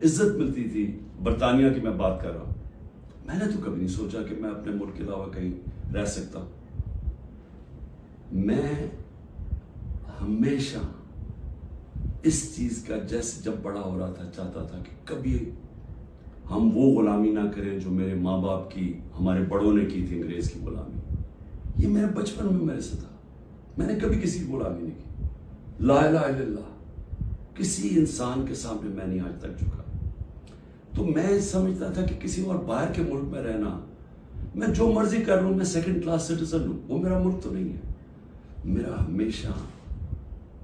عزت ملتی تھی، برطانیہ کی میں بات کر رہا ہوں، میں نے تو کبھی نہیں سوچا کہ میں اپنے ملک کے علاوہ کہیں رہ سکتا ہوں۔ میں ہمیشہ اس چیز کا جیسے جب بڑا ہو رہا تھا چاہتا تھا کہ کبھی ہم وہ غلامی نہ کریں جو میرے ماں باپ کی، ہمارے بڑوں نے کی تھی، انگریز کی غلامی۔ یہ میرے بچپن میں میرے سے تھا، میں نے کبھی کسی کی غلامی نہیں کی۔ لا الہ الا اللہ، کسی انسان کے سامنے میں نہیں آج تک جھکا۔ تو میں سمجھتا تھا کہ کسی اور باہر کے ملک میں رہنا، میں جو مرضی کر لوں، میں سیکنڈ کلاس سٹیزن ہوں، وہ میرا ملک تو نہیں ہے۔ میرا ہمیشہ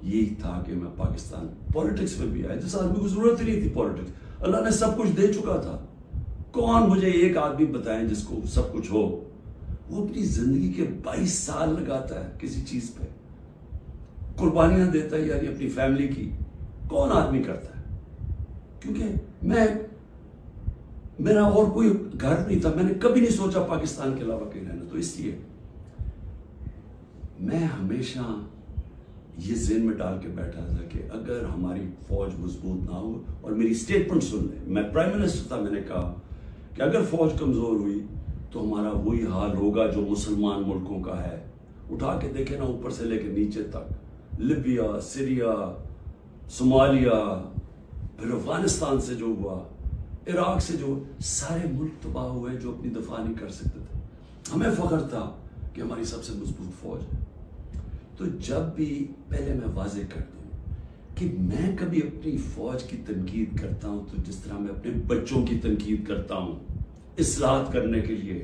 یہی تھا کہ میں پاکستان، پولیٹکس میں بھی آیا جس آدمی کو ضرورت ہی نہیں تھی پولیٹکس، اللہ نے سب کچھ دے چکا تھا۔ کون مجھے ایک آدمی بتائیں جس کو سب کچھ ہو، وہ اپنی زندگی کے 22 سال لگاتا ہے کسی چیز پہ، قربانیاں دیتا ہے، یعنی اپنی فیملی کی، کون آدمی کرتا ہے؟ کیونکہ میرا اور کوئی گھر نہیں تھا، میں نے کبھی نہیں سوچا پاکستان کے علاوہ کہیں رہنا، تو اس لیے میں ہمیشہ یہ ذہن میں ڈال کے بیٹھا تھا کہ اگر ہماری فوج مضبوط نہ ہو، اور میری سٹیٹمنٹ سن لیں، میں پرائم منسٹر تھا، میں نے کہا کہ اگر فوج کمزور ہوئی تو ہمارا وہی حال ہوگا جو مسلمان ملکوں کا ہے۔ اٹھا کے دیکھیں نا، اوپر سے لے کے نیچے تک، لیبیا، سیریا، صومالیہ، پھر افغانستان سے جو ہوا، عراق سے جو، سارے ملک تباہ ہوئے جو اپنی دفاع نہیں کر سکتے تھے۔ ہمیں فخر تھا کہ ہماری سب سے مضبوط فوج ہے۔ تو جب بھی، پہلے میں واضح کر دوں کہ میں کبھی اپنی فوج کی تنقید کرتا ہوں تو جس طرح میں اپنے بچوں کی تنقید کرتا ہوں اصلاحات کرنے کے لیے،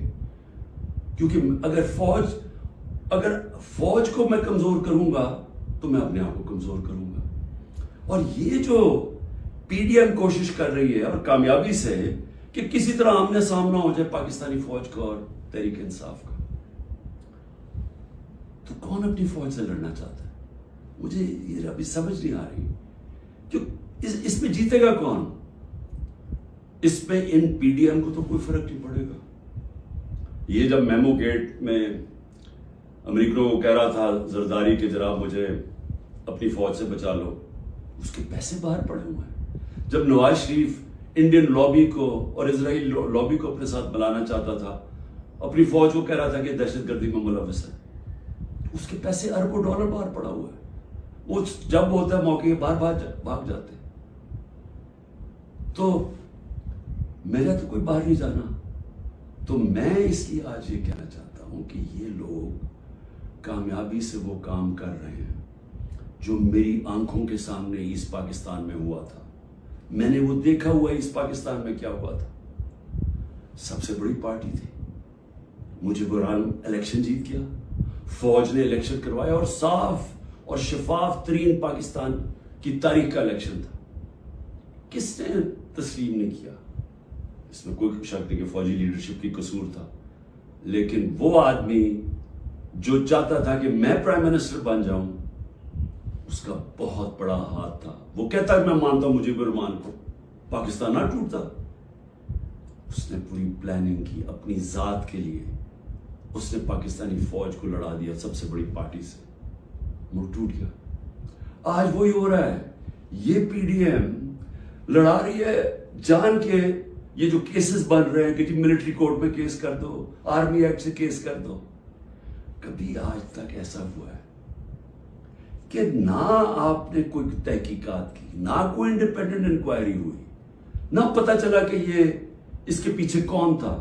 کیونکہ اگر فوج کو میں کمزور کروں گا تو میں اپنے آپ کو کمزور کروں گا۔ اور یہ جو پی ڈی ایم کوشش کر رہی ہے، اور کامیابی سے، کہ کسی طرح آمنے سامنا ہو جائے پاکستانی فوج کا اور تحریک انصاف کا، تو کون اپنی فوج سے لڑنا چاہتا ہے؟ مجھے یہ ابھی سمجھ نہیں آ رہی کہ اس میں جیتے گا کون؟ اس میں ان پی ڈی ایم کو تو کوئی فرق نہیں پڑے گا۔ یہ جب میمو گیٹ میں امریکوں کو کہہ رہا تھا زرداری کہ جناب مجھے اپنی فوج سے بچا لو، اس کے پیسے باہر پڑے ہوئے ہیں۔ جب نواز شریف انڈین لابی کو اور اسرائیل لابی کو اپنے ساتھ بلانا چاہتا تھا، اپنی فوج کو کہہ رہا تھا کہ دہشت گردی میں ملوث ہے، اس کے پیسے اربوں ڈالر باہر پڑا ہوا ہے۔ وہ جب ہوتا ہے موقع باہر بھاگ جاتے۔ تو میرا تو کوئی باہر نہیں جانا۔ تو میں اس لیے آج یہ کہنا چاہتا ہوں کہ یہ لوگ کامیابی سے وہ کام کر رہے ہیں جو میری آنکھوں کے سامنے ایسٹ پاکستان میں ہوا تھا۔ میں نے وہ دیکھا ہوا ایسٹ پاکستان میں کیا ہوا تھا۔ سب سے بڑی پارٹی تھی، مجبوران الیکشن جیت گیا، فوج نے الیکشن کروایا، اور صاف اور شفاف ترین پاکستان کی تاریخ کا الیکشن تھا۔ کس نے تسلیم نہیں کیا؟ اس میں کوئی شک نہیں کہ فوجی لیڈرشپ کی قصور تھا، لیکن وہ آدمی جو چاہتا تھا کہ میں پرائم منسٹر بن جاؤں، اس کا بہت بڑا ہاتھ تھا۔ وہ کہتا ہے میں مانتا ہوں مجیبر الرحمان کو، پاکستان نہ ٹوٹتا۔ اس نے پوری پلاننگ کی اپنی ذات کے لیے، اس نے پاکستانی فوج کو لڑا دیا سب سے بڑی پارٹی سے، ملک ٹوٹ گیا۔ آج وہی ہو رہا ہے، یہ پی ڈی ایم لڑا رہی ہے جان کے، یہ جو کیسز بن رہے ہیں کہ جی ملٹری کورٹ میں کیس کر دو، آرمی ایکٹ سے کیس کر دو، کبھی آج تک ایسا ہوا ہے کہ نہ آپ نے کوئی تحقیقات کی، نہ کوئی انڈیپینڈنٹ انکوائری ہوئی، نہ پتہ چلا کہ یہ اس کے پیچھے کون تھا،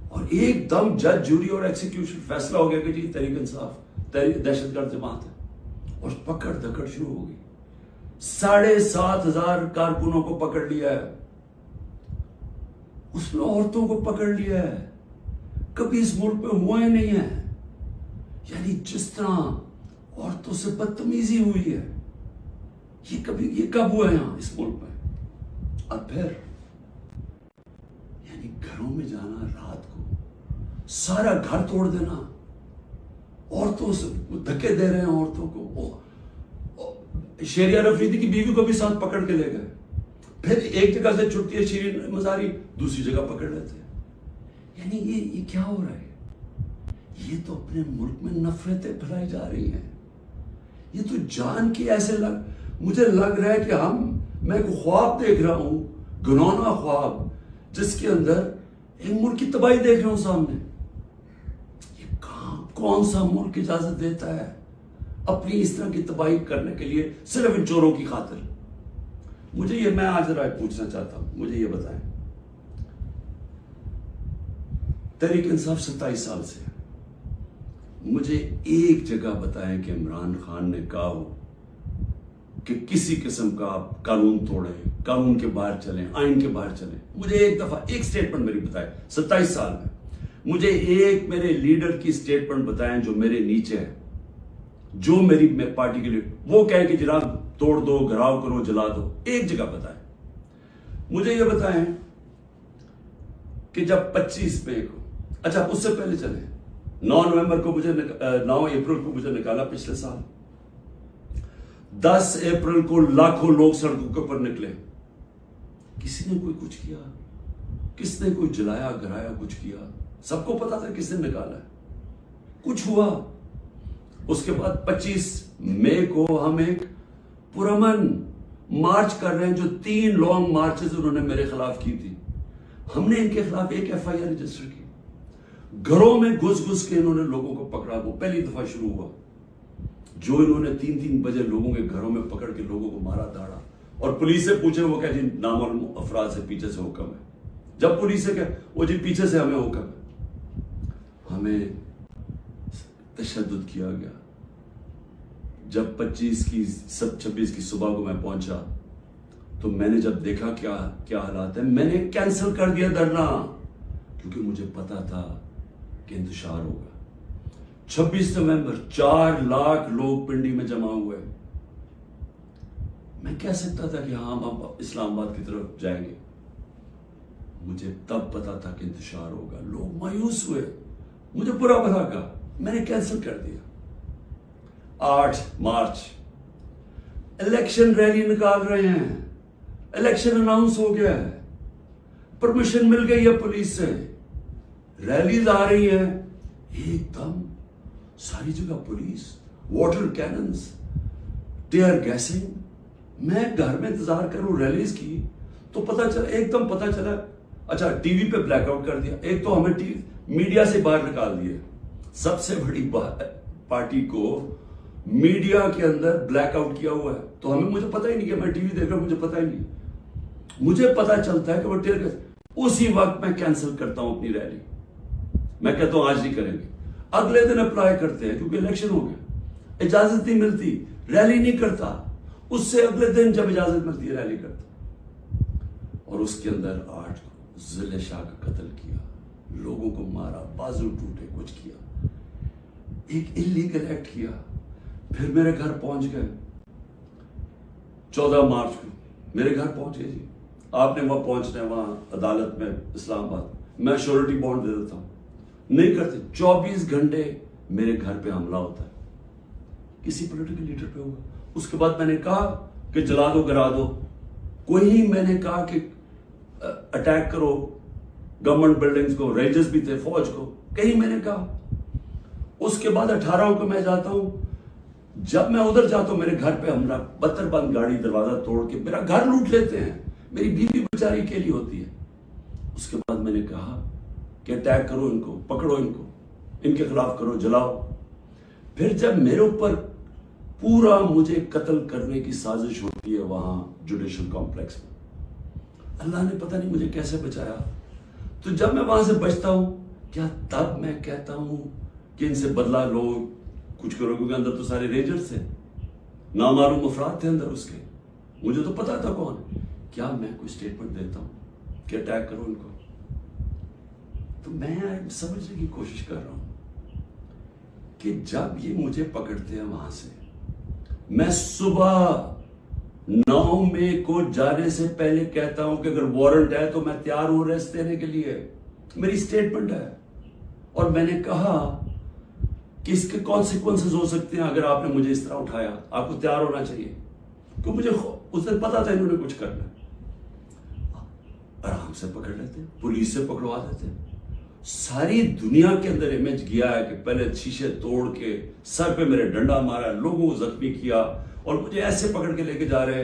اور ایک دم جج، جوری اور ایکسیکیوشن فیصلہ ہو گیا کہ جی تحریک انصاف دہشت گرد جماعت ہے، اور پکڑ دھکڑ شروع ہو گئی۔ 7,500 کارکنوں کو پکڑ لیا ہے، اس میں عورتوں کو پکڑ لیا ہے، کبھی اس ملک میں ہوا ہی نہیں ہے۔ یعنی جس طرح عورتوں سے بدتمیزی ہوئی ہے، یہ کب ہوا ہے یہاں اس ملک میں؟ اور پھر یعنی گھروں میں جانا رات کو، سارا گھر توڑ دینا، عورتوں سے دھکے دے رہے ہیں عورتوں کو۔ شیریہ افریدی کی بیوی کو بھی ساتھ پکڑ کے لے گئے، پھر ایک جگہ سے چھٹتی ہے شیرین مزاری، دوسری جگہ پکڑ لیتے ہیں۔ یعنی یہ کیا ہو رہا ہے؟ یہ تو اپنے ملک میں نفرتیں پھیلائی جا رہی ہیں۔ یہ تو جان کی ایسے مجھے لگ رہا ہے کہ میں ایک خواب دیکھ رہا ہوں، گھنونا خواب، جس کے اندر ایک ملک کی تباہی دیکھ رہا ہوں سامنے. یہ کون سا ملک اجازت دیتا ہے اپنی اس طرح کی تباہی کرنے کے لیے صرف ان چوروں کی خاطر؟ مجھے یہ، میں آج رائے پوچھنا چاہتا ہوں، مجھے یہ بتائیں، تحریک انصاف 27 سال سے، مجھے ایک جگہ بتائیں کہ عمران خان نے کہا ہو کہ کسی قسم کا آپ قانون توڑیں، قانون کے باہر چلیں، آئین کے باہر چلیں. مجھے ایک دفعہ ایک سٹیٹمنٹ میری بتائیں 27 سال میں، مجھے ایک میرے لیڈر کی سٹیٹمنٹ بتائیں جو میرے نیچے ہے، جو میری پارٹی کے لیے وہ کہیں کہ جناب توڑ دو، گھراؤ کرو، جلا دو. ایک جگہ بتائیں. مجھے یہ بتائیں کہ جب 25 مئی کو، اچھا اس سے پہلے چلیں، 9 نومبر کو مجھے 9 اپریل کو مجھے نکالا پچھلے سال، 10 اپریل کو لاکھوں لوگ سڑکوں کے اوپر نکلے. کسی نے کوئی کچھ کیا؟ کس نے کوئی جلایا گھرایا کچھ کیا؟ سب کو پتا تھا کس نے نکالا ہے. کچھ ہوا؟ اس کے بعد 25 مئی کو ہم ایک پرامن مارچ کر رہے ہیں، جو 3 لانگ مارچز انہوں نے میرے خلاف کی تھی. ہم نے ان کے خلاف ایک FIR رجسٹر کی. گھروں میں گھس کے انہوں نے لوگوں کو پکڑا. وہ پہلی دفعہ شروع ہوا جو انہوں نے 3 بجے لوگوں کے گھروں میں پکڑ کے لوگوں کو مارا داڑا. اور پولیس سے پوچھے، وہ کہ جی نامعلوم افراد سے پیچھے سے حکم ہے. جب پولیس سے کہ وہ جی پیچھے سے ہمیں حکم ہے. ہمیں تشدد کیا گیا. جب 26 کی صبح کو میں پہنچا تو میں نے جب دیکھا کیا حالات ہیں، میں نے کینسل کر دیا دھرنا، کیونکہ مجھے پتا تھا کہ انتشار ہوگا. 26 نومبر 4 لاکھ لوگ پنڈی میں جمع ہوئے. میں کہہ سکتا تھا کہ ہاں ہم اسلام آباد کی طرف جائیں گے. مجھے تب پتا تھا کہ انتشار ہوگا. لوگ مایوس ہوئے، مجھے برا بھلا کہا، میں نے کینسل کر دیا. 8 مارچ الیکشن ریلی نکال رہے ہیں، الیکشن اناؤنس ہو گیا ہے، پرمیشن مل گئی ہے پولیس سے، ریلیز آ رہی ہیں. ایک دم ساری جگہ police, water cannons, tear gassing. میں گھر میں انتظار کروں ریلیز کی تو ایک دم پتا چلا. اچھا ٹی وی پہ بلیک آؤٹ کر دیا. ایک تو ہمیں میڈیا سے باہر نکال دیے. سب سے بڑی پارٹی کو میڈیا کے اندر بلیک آؤٹ کیا ہوا ہے. تو مجھے پتا ہی نہیں کہ میں ٹی وی دیکھ رہا ہوں، مجھے پتا ہی نہیں. مجھے پتا چلتا ہے کہ وہ ٹیئر گیس. اسی وقت میں کینسل کرتا ہوں اپنی ریلی. میں کہتا ہوں آج نہیں کریں گے. اگلے دن اپلائی کرتے ہیں کیونکہ الیکشن ہو گیا، اجازت نہیں ملتی، ریلی نہیں کرتا. اس سے اگلے دن جب اجازت ملتی ہے ریلی کرتا. اور اس کے اندر 8 ضلع شاہ کا قتل کیا، لوگوں کو مارا، بازو ٹوٹے، کچھ کیا، ایک انلیگل ایکٹ کیا. پھر میرے گھر پہنچ گئے 14 مارچ کو میرے گھر پہنچے. جی آپ نے وہاں پہنچنا ہے، وہاں عدالت میں اسلام آباد. میں شیورٹی بانڈ دے دیتا ہوں، نہیں کرتے. 24 گھنٹے میرے گھر پہ حملہ ہوتا ہے، کسی پولیٹیکل لیڈر پہ ہوگا. اس کے بعد میں نے کہا کہ جلا دو، گرا دو. کوئی میں نے کہا کہ اٹیک کرو گورنمنٹ بلڈنگز کو، رینجرز بھی تھے، فوج کو، کہیں میں نے کہا. اس کے بعد 18 کو میں جاتا ہوں. جب میں ادھر جاتا ہوں میرے گھر پہ حملہ، 72 بند گاڑی دروازہ توڑ کے میرا گھر لوٹ لیتے ہیں. میری بیوی بیچاری اکیلی ہوتی ہے. اس کے بعد میں نے کہا کہ اٹیک کرو ان کو، پکڑو ان کو، ان کے خلاف کرو، جلاؤ. پھر جب میرے اوپر پورا مجھے قتل کرنے کی سازش ہوتی ہے وہاں جوڈیشل کمپلیکس میں، اللہ نے پتہ نہیں مجھے کیسے بچایا. تو جب میں وہاں سے بچتا ہوں، کیا تب میں کہتا ہوں کہ ان سے بدلہ لو، کچھ کرو؟ کیونکہ اندر تو سارے رینجرز تھے، نامعلوم افراد تھے اندر اس کے، مجھے تو پتا تھا کون. کیا میں کوئی سٹیٹمنٹ دیتا ہوں کہ اٹیک کرو ان کو؟ تو میں سمجھنے کی کوشش کر رہا ہوں کہ جب یہ مجھے پکڑتے ہیں وہاں سے، میں صبح 9 مئی کو جانے سے پہلے کہتا ہوں کہ اگر وارنٹ ہے تو میں تیار ہوں ریسٹ دینے کے لیے. میری سٹیٹمنٹ ہے. اور میں نے کہا کہ اس کے کانسیکوینسز ہو سکتے ہیں اگر آپ نے مجھے اس طرح اٹھایا. آپ کو تیار ہونا چاہیے، کیونکہ مجھے اس دن پتا تھا انہوں نے کچھ کرنا. آرام سے پکڑ لیتے، پولیس سے پکڑوا دیتے. ساری دنیا کے اندر امیج گیا ہے کہ پہلے شیشے توڑ کے سر پہ میرے ڈنڈا مارا، لوگوں کو زخمی کیا، اور مجھے ایسے پکڑ کے لے کے جا رہے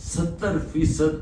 70%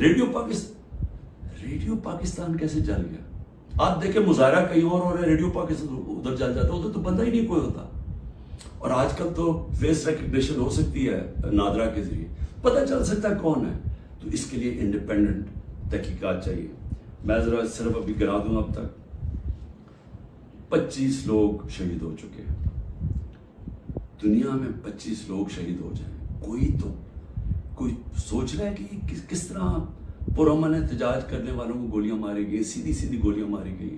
ریڈیو پاکستان کیسے جل گیا؟ آپ دیکھیں مظاہرہ کہیں اور ہو رہا ہے، ریڈیو پاکستان ادھر جل جاتا ہے، ادھر تو بندہ ہی نہیں کوئی ہوتا. اور آج کل تو فیس ریکگنیشن ہو سکتی ہے نادرا کے ذریعے، پتہ چل سکتا ہے کون ہے. تو اس کے لیے انڈیپینڈنٹ تحقیقات چاہیے. میں ذرا صرف ابھی گنا دوں، اب تک 25 لوگ شہید ہو چکے ہیں. دنیا میں 25 لوگ شہید ہو جائیں، کوئی سوچ رہا ہے کہ کس طرح پرامن احتجاج کرنے والوں کو گولیاں ماری گئی، سیدھی گولیاں ماری گئی.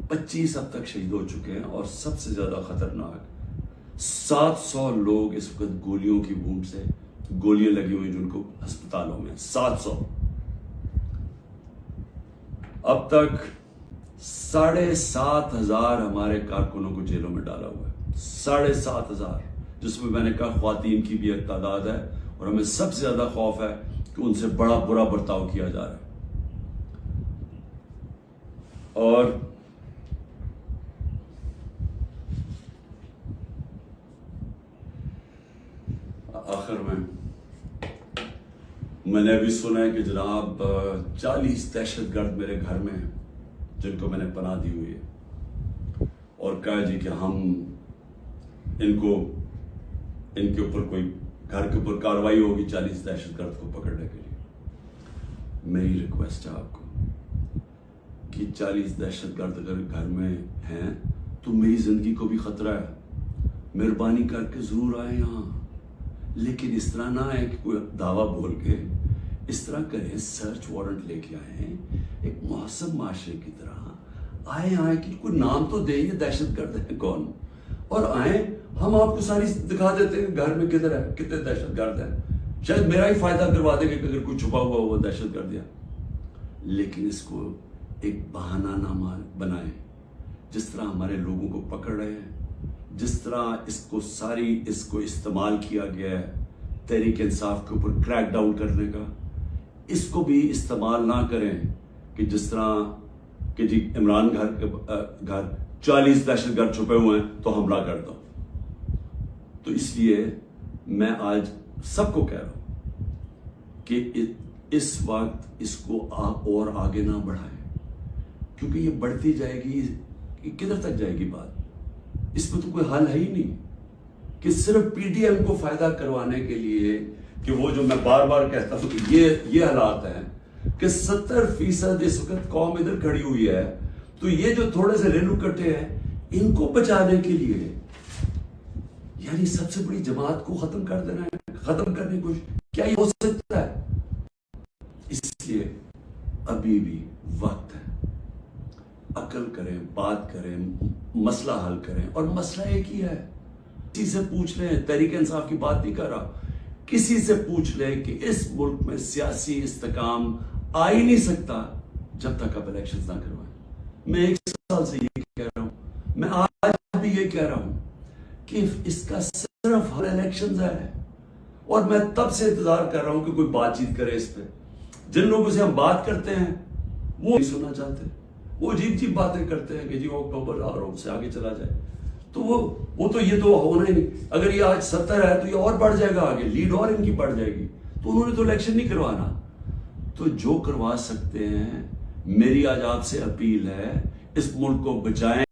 25 اب تک شہید ہو چکے ہیں، اور سب سے زیادہ خطرناک 700 لوگ اس وقت گولیوں کی وونڈ سے، گولیاں لگی ہوئی جن کو ہسپتالوں میں 700. اب تک 7,500 ہمارے کارکنوں کو جیلوں میں ڈالا ہوا ہے. 7,500، جس میں نے کہا خواتین کی بھی ایک تعداد ہے، اور ہمیں سب سے زیادہ خوف ہے کہ ان سے بڑا برا برتاؤ کیا جا رہا ہے. اور آخر میں نے ابھی سنا ہے کہ جناب 40 دہشت گرد میرے گھر میں ہیں جن کو میں نے پناہ دی ہوئی ہے، اور کہا جی کہ ہم ان کے اوپر کوئی گھر کے اوپر کارروائی ہوگی 40 دہشت گرد کو پکڑنے کے لیے. میری ریکویسٹ ہے آپ کو کہ 40 دہشت گرد اگر گھر میں ہیں تو میری زندگی کو بھی خطرہ ہے، مہربانی کر کے ضرور آئیں یہاں. لیکن اس طرح نہ ہے کہ کوئی دعویٰ بول کے اس طرح کریں، سرچ وارنٹ لے کے آئیں ایک محسن معاشرے کی طرح. آئیں کہ کوئی نام تو دیں، یہ دہشت گرد ہے کون، اور آئیں ہم آپ کو ساری دکھا دیتے ہیں گھر میں کدھر ہے، کتنے دہشت گرد ہیں. شاید میرا ہی فائدہ کروا دیں گے کہ اگر کوئی چھپا ہوا وہ دہشت گرد ہے. لیکن اس کو ایک بہانہ نہ بنائیں. جس طرح ہمارے لوگوں کو پکڑ رہے ہیں، جس طرح اس کو استعمال کیا گیا ہے تحریک انصاف کے اوپر کریک ڈاؤن کرنے کا، اس کو بھی استعمال نہ کریں کہ جس طرح کہ جی عمران گھر 40 دہشت گرد چھپے ہوئے ہیں تو حملہ کر دو. تو اس لیے میں آج سب کو کہہ رہا ہوں کہ اس وقت اس کو آپ اور آگے نہ بڑھائیں، کیونکہ یہ بڑھتی جائے گی، کدھر تک جائے گی بات. اس میں تو کوئی حل ہے ہی نہیں کہ صرف پی ڈی ایم کو فائدہ کروانے کے لیے، کہ وہ جو میں بار بار کہتا ہوں کہ یہ حالات ہیں کہ 70% اس وقت قوم ادھر کھڑی ہوئی ہے، تو یہ جو تھوڑے سے ریلو کٹے ہیں ان کو بچانے کے لیے یعنی سب سے بڑی جماعت کو ختم کر دینا ہے، ختم کرنے کی کوشش، کیا یہ ہو سکتا ہے؟ اس لیے ابھی بھی وقت ہے، عقل کریں، بات کریں، مسئلہ حل کریں. اور مسئلہ ایک ہی ہے، کسی سے پوچھ لیں، تحریک انصاف کی بات نہیں کر رہا، کسی سے پوچھ لیں کہ اس ملک میں سیاسی استحکام آ ہی نہیں سکتا جب تک آپ الیکشنز نہ کروائیں. میں 1 سال سے یہ کہہ رہا ہوں، میں آج بھی یہ کہہ رہا ہوں کہ اس کا صرف حل الیکشنز ہے. اور میں تب سے انتظار کر رہا ہوں کہ کوئی بات چیت کرے اس پہ. جن لوگوں سے ہم بات کرتے ہیں وہ نہیں سننا چاہتے، وہ عجیب باتیں کرتے ہیں کہ جی وہ اکتوبر اور اس سے آگے چلا جائے. تو وہ تو یہ تو ہونا ہی نہیں. اگر یہ آج 70 ہے تو یہ اور بڑھ جائے گا آگے، لیڈ اور ان کی بڑھ جائے گی. تو انہوں نے تو الیکشن نہیں کروانا. تو جو کروا سکتے ہیں، میری آج آپ سے اپیل ہے اس ملک کو بچائیں.